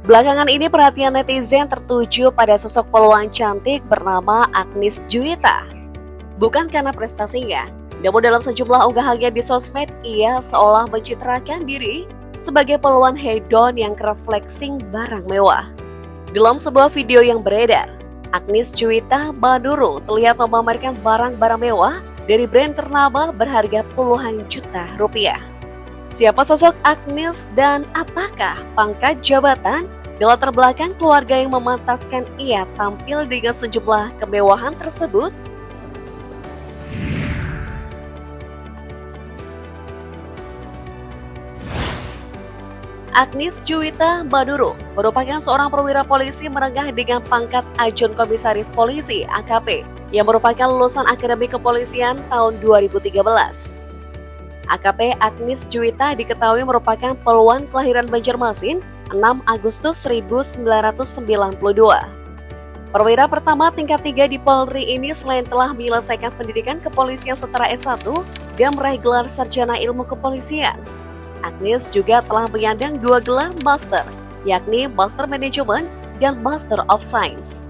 Belakangan ini perhatian netizen tertuju pada sosok poluan cantik bernama Agnes Juwita. Bukan karena prestasinya, namun dalam sejumlah unggahannya di sosmed, ia seolah mencitrakan diri sebagai poluan hedon yang kerap flexing barang mewah. Dalam sebuah video yang beredar, Agnes Juwita Bandurung terlihat memamerkan barang-barang mewah dari brand ternama berharga puluhan juta rupiah. Siapa sosok Agnes dan apakah pangkat jabatan di latar belakang keluarga yang memantaskan ia tampil dengan sejumlah kemewahan tersebut? Agnes Juwita Bandurung merupakan seorang perwira polisi menengah dengan pangkat Ajun Komisaris Polisi (AKP) yang merupakan lulusan Akademi Kepolisian tahun 2013. AKP Agnes Juwita diketahui merupakan poluan kelahiran Banjarmasin 6 Agustus 1992. Perwira pertama tingkat 3 di Polri ini selain telah menyelesaikan pendidikan kepolisian setara S1 dan meraih gelar sarjana ilmu kepolisian, Agnes juga telah menyandang 2 gelar master, yakni Master Management dan Master of Science.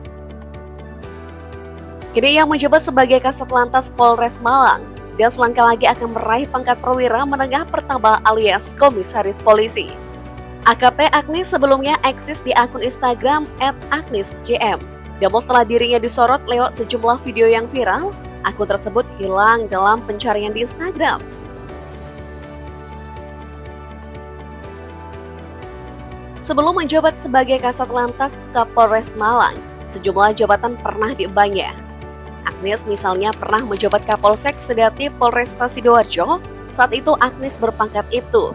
Kini ia menjabat sebagai Kasat Lantas Polres Malang dan selangkah lagi akan meraih pangkat perwira menengah pertama alias Komisaris Polisi. AKP Agnes sebelumnya eksis di akun Instagram @agnesjm. Namun setelah dirinya disorot lewat sejumlah video yang viral, akun tersebut hilang dalam pencarian di Instagram. Sebelum menjabat sebagai Kasat Lantas Kapolres Malang, sejumlah jabatan pernah diembannya. Agnes misalnya pernah menjabat Kapolsek Sedati Polresta Sidoarjo, saat itu Agnes berpangkat Ibtu.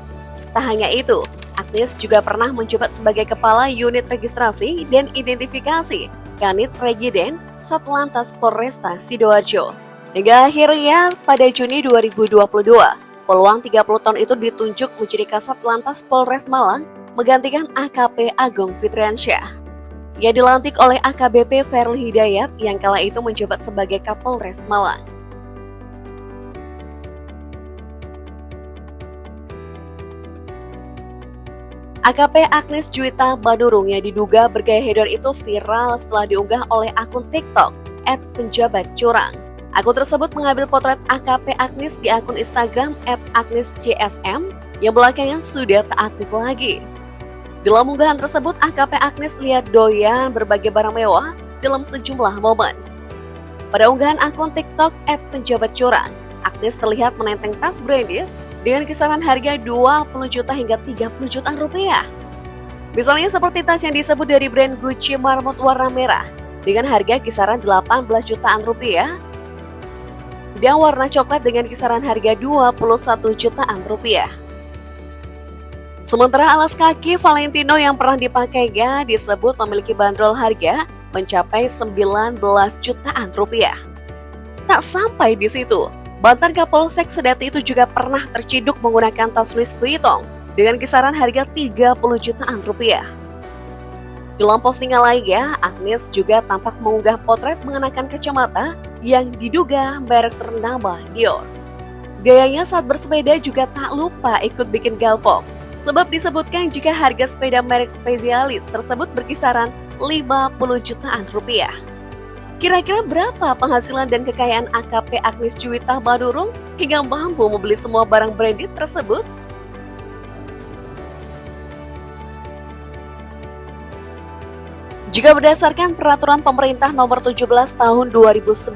Tak hanya itu, Agnes juga pernah menjabat sebagai Kepala Unit Registrasi dan Identifikasi Kanit Regiden Satlantas Polresta Sidoarjo. Hingga akhirnya pada Juni 2022, peluang 30 tahun itu ditunjuk menjadi Kasat Lantas Polres Malang menggantikan AKP Agung Fitriansyah. Ia dilantik oleh AKBP Ferly Hidayat yang kala itu menjabat sebagai Kapolres Malang. AKP Agnes Juwita Bandurung yang diduga bergaya hedon itu viral setelah diunggah oleh akun TikTok @penjabatcurang. Akun tersebut mengambil potret AKP Agnes di akun Instagram @agnescsm yang belakangan sudah tak aktif lagi. Dalam unggahan tersebut, AKP Agnes terlihat doyan berbagai barang mewah dalam sejumlah momen. Pada unggahan akun TikTok @penjabatcurang, Agnes terlihat menenteng tas branded dengan kisaran harga 20 juta hingga 30 jutaan rupiah. Misalnya seperti tas yang disebut dari brand Gucci Marmut warna merah dengan harga kisaran 18 jutaan rupiah dan warna coklat dengan kisaran harga 21 jutaan rupiah. Sementara alas kaki Valentino yang pernah dipakainya disebut memiliki bandrol harga mencapai 19 jutaan rupiah. Tak sampai di situ, mantan Kapolsek Sedati itu juga pernah terciduk menggunakan tas Louis Vuitton dengan kisaran harga 30 jutaan rupiah. Dalam postingan lainnya, Agnes juga tampak mengunggah potret mengenakan kacamata yang diduga merek ternama Dior. Gayanya saat bersepeda juga tak lupa ikut bikin galpok. Sebab disebutkan jika harga sepeda merek spesialis tersebut berkisaran 50 jutaan rupiah. Kira-kira berapa penghasilan dan kekayaan AKP Agnes Juwita Bandurung hingga mampu membeli semua barang branded tersebut? Jika berdasarkan Peraturan Pemerintah Nomor 17 Tahun 2019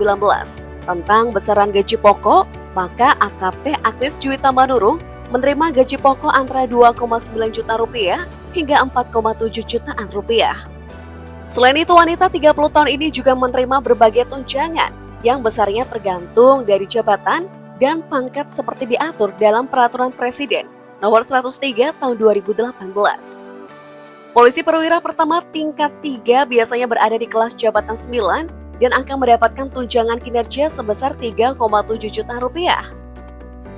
tentang besaran gaji pokok, maka AKP Agnes Juwita Bandurung menerima gaji pokok antara 2,9 juta rupiah hingga 4,7 jutaan rupiah. Selain itu, wanita 30 tahun ini juga menerima berbagai tunjangan yang besarnya tergantung dari jabatan dan pangkat seperti diatur dalam Peraturan Presiden Nomor 103 Tahun 2018. Polisi perwira pertama tingkat 3 biasanya berada di kelas jabatan 9 dan akan mendapatkan tunjangan kinerja sebesar 3,7 juta rupiah.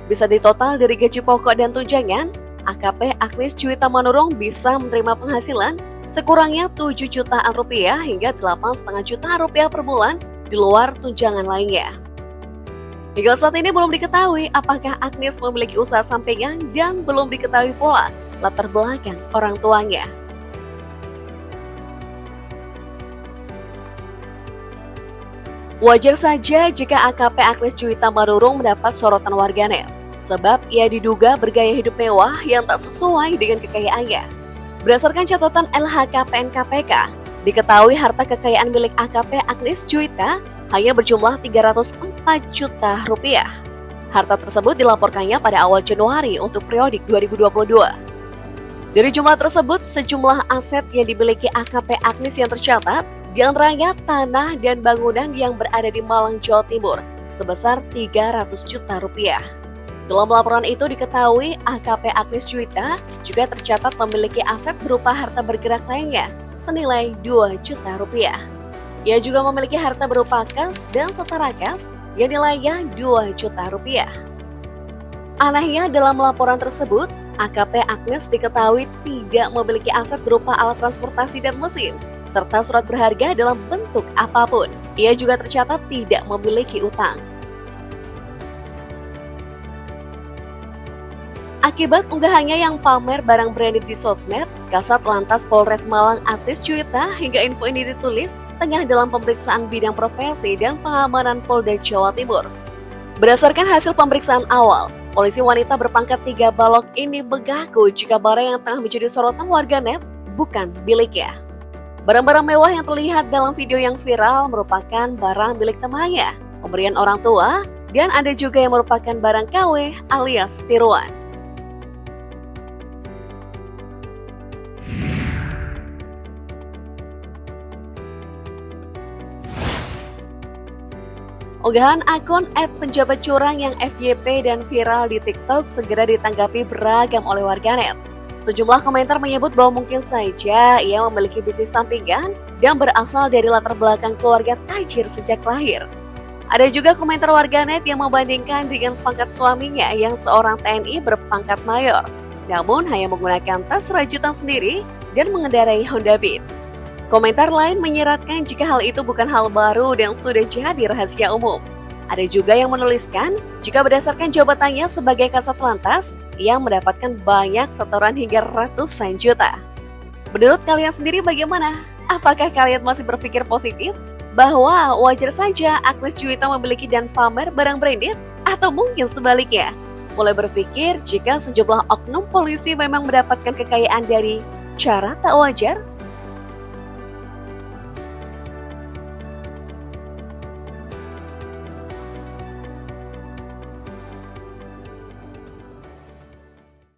Bisa ditotal dari gaji pokok dan tunjangan, AKP Agnes Juwita Bandurung bisa menerima penghasilan sekurangnya 7 jutaan rupiah hingga 8,5 juta rupiah per bulan di luar tunjangan lainnya. Hingga saat ini belum diketahui apakah Agnes memiliki usaha sampingan dan belum diketahui pula latar belakang orang tuanya. Wajar saja jika AKP Agnes Juwita Manurung mendapat sorotan warganet, sebab ia diduga bergaya hidup mewah yang tak sesuai dengan kekayaannya. Berdasarkan catatan LHKPN KPK, diketahui harta kekayaan milik AKP Agnes Juwita hanya berjumlah 304 juta rupiah. Harta tersebut dilaporkannya pada awal Januari untuk periodik 2022. Dari jumlah tersebut, sejumlah aset yang dimiliki AKP Agnes yang tercatat, di antaranya tanah dan bangunan yang berada di Malang, Jawa Timur, sebesar 300 juta rupiah. Dalam laporan itu diketahui AKP Agnes Juwita juga tercatat memiliki aset berupa harta bergerak lainnya senilai 2 juta rupiah. Ia juga memiliki harta berupa kas dan setara kas yang nilainya 2 juta rupiah. Anehnya dalam laporan tersebut, AKP Agnes diketahui tidak memiliki aset berupa alat transportasi dan mesin, serta surat berharga dalam bentuk apapun. Ia juga tercatat tidak memiliki utang. Akibat unggahannya yang pamer barang branded di sosmed, Kasat Lantas Polres Malang Agnes Juwita hingga info ini ditulis tengah dalam pemeriksaan bidang profesi dan pengamanan Polda Jawa Timur. Berdasarkan hasil pemeriksaan awal, polisi wanita berpangkat 3 balok ini mengaku jika barang yang tengah menjadi sorotan warganet bukan miliknya. Barang-barang mewah yang terlihat dalam video yang viral merupakan barang milik temannya, pemberian orang tua, dan ada juga yang merupakan barang KW alias tiruan. Unggahan akun @penjabat curang yang FYP dan viral di TikTok segera ditanggapi beragam oleh warganet. Sejumlah komentar menyebut bahwa mungkin saja ia memiliki bisnis sampingan dan berasal dari latar belakang keluarga tajir sejak lahir. Ada juga komentar warganet yang membandingkan dengan pangkat suaminya yang seorang TNI berpangkat mayor, namun hanya menggunakan tas rajutan sendiri dan mengendarai Honda Beat. Komentar lain menyeratkan jika hal itu bukan hal baru dan sudah jadi rahasia umum. Ada juga yang menuliskan jika berdasarkan jabatannya sebagai Kasat Lantas, ia mendapatkan banyak setoran hingga ratusan juta. Menurut kalian sendiri bagaimana? Apakah kalian masih berpikir positif bahwa wajar saja Agnes Juwita memiliki dan pamer barang branded? Atau mungkin sebaliknya, mulai berpikir jika sejumlah oknum polisi memang mendapatkan kekayaan dari cara tak wajar?